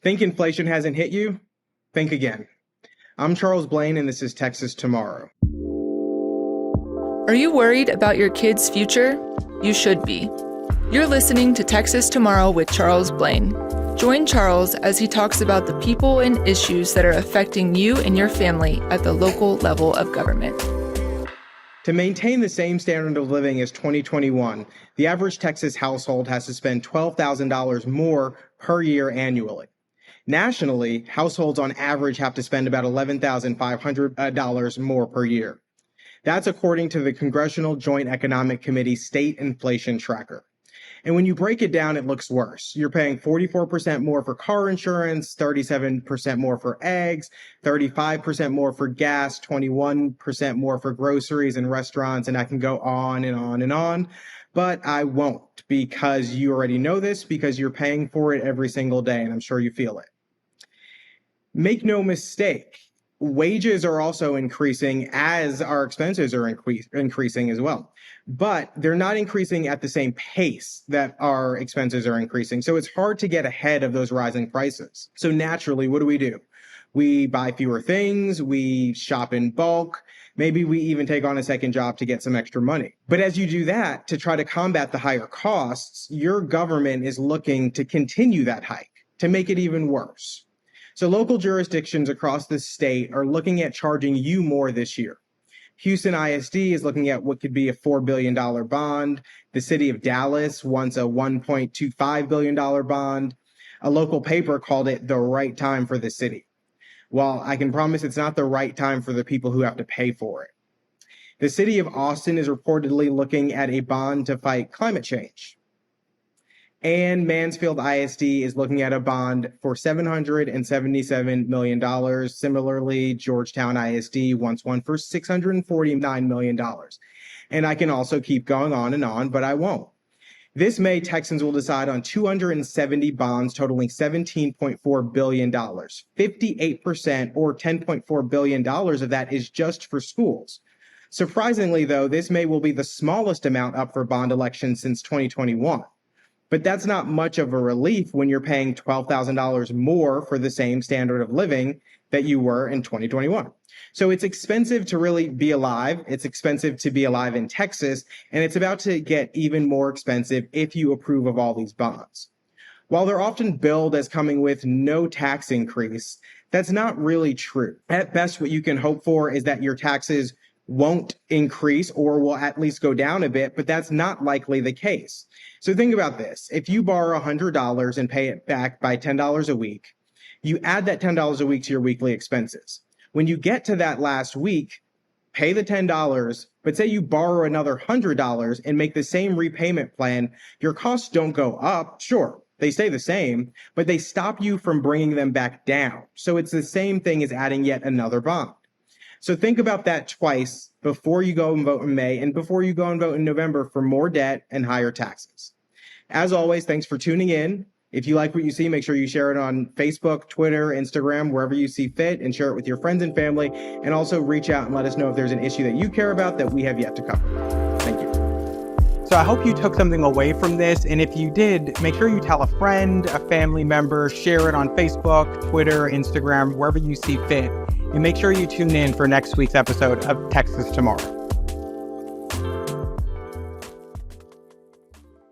Think inflation hasn't hit you? Think again. I'm Charles Blaine, and this is Texas Tomorrow. Are you worried about your kids' future? You should be. You're listening to Texas Tomorrow with Charles Blaine. Join Charles as he talks about the people and issues that are affecting you and your family at the local level of government. To maintain the same standard of living as 2021, the average Texas household has to spend $12,000 more per year annually. Nationally, households on average have to spend about $11,500 more per year. That's according to the Congressional Joint Economic Committee State Inflation Tracker. And when you break it down, it looks worse. You're paying 44% more for car insurance, 37% more for eggs, 35% more for gas, 21% more for groceries and restaurants, and I can go on and on and on. But I won't, because you already know this, because you're paying for it every single day, and I'm sure you feel it. Make no mistake, wages are also increasing as our expenses are increasing as well. But they're not increasing at the same pace that our expenses are increasing. So it's hard to get ahead of those rising prices. So naturally, what do? We buy fewer things, we shop in bulk, maybe we even take on a second job to get some extra money. But as you do that, to try to combat the higher costs, your government is looking to continue that hike, to make it even worse. So local jurisdictions across the state are looking at charging you more this year. Houston ISD is looking at what could be a $4 billion bond. The city of Dallas wants a $1.25 billion bond. A local paper called it the right time for the city. Well, I can promise it's not the right time for the people who have to pay for it. The city of Austin is reportedly looking at a bond to fight climate change. And Mansfield ISD is looking at a bond for $777 million. Similarly, Georgetown ISD wants one for $649 million. And I can also keep going on and on, but I won't. This May, Texans will decide on 270 bonds totaling $17.4 billion. 58% or $10.4 billion of that is just for schools. Surprisingly, though, this May will be the smallest amount up for bond elections since 2021. But that's not much of a relief when you're paying $12,000 more for the same standard of living that you were in 2021. So it's expensive to really be alive. It's expensive to be alive in Texas, and it's about to get even more expensive if you approve of all these bonds. While they're often billed as coming with no tax increase, that's not really true. At best, what you can hope for is that your taxes won't increase or will at least go down a bit, but that's not likely the case. So think about this. If you borrow $100 and pay it back by $10 a week, you add that $10 a week to your weekly expenses. When you get to that last week, pay the $10, but say you borrow another $100 and make the same repayment plan, your costs don't go up. Sure, they stay the same, but they stop you from bringing them back down. So it's the same thing as adding yet another bond. So think about that twice before you go and vote in May and before you go and vote in November for more debt and higher taxes. As always, thanks for tuning in. If you like what you see, make sure you share it on Facebook, Twitter, Instagram, wherever you see fit, and share it with your friends and family. And also reach out and let us know if there's an issue that you care about that we have yet to cover. Thank you. So I hope you took something away from this. And if you did, make sure you tell a friend, a family member, share it on Facebook, Twitter, Instagram, wherever you see fit. And make sure you tune in for next week's episode of Texas Tomorrow.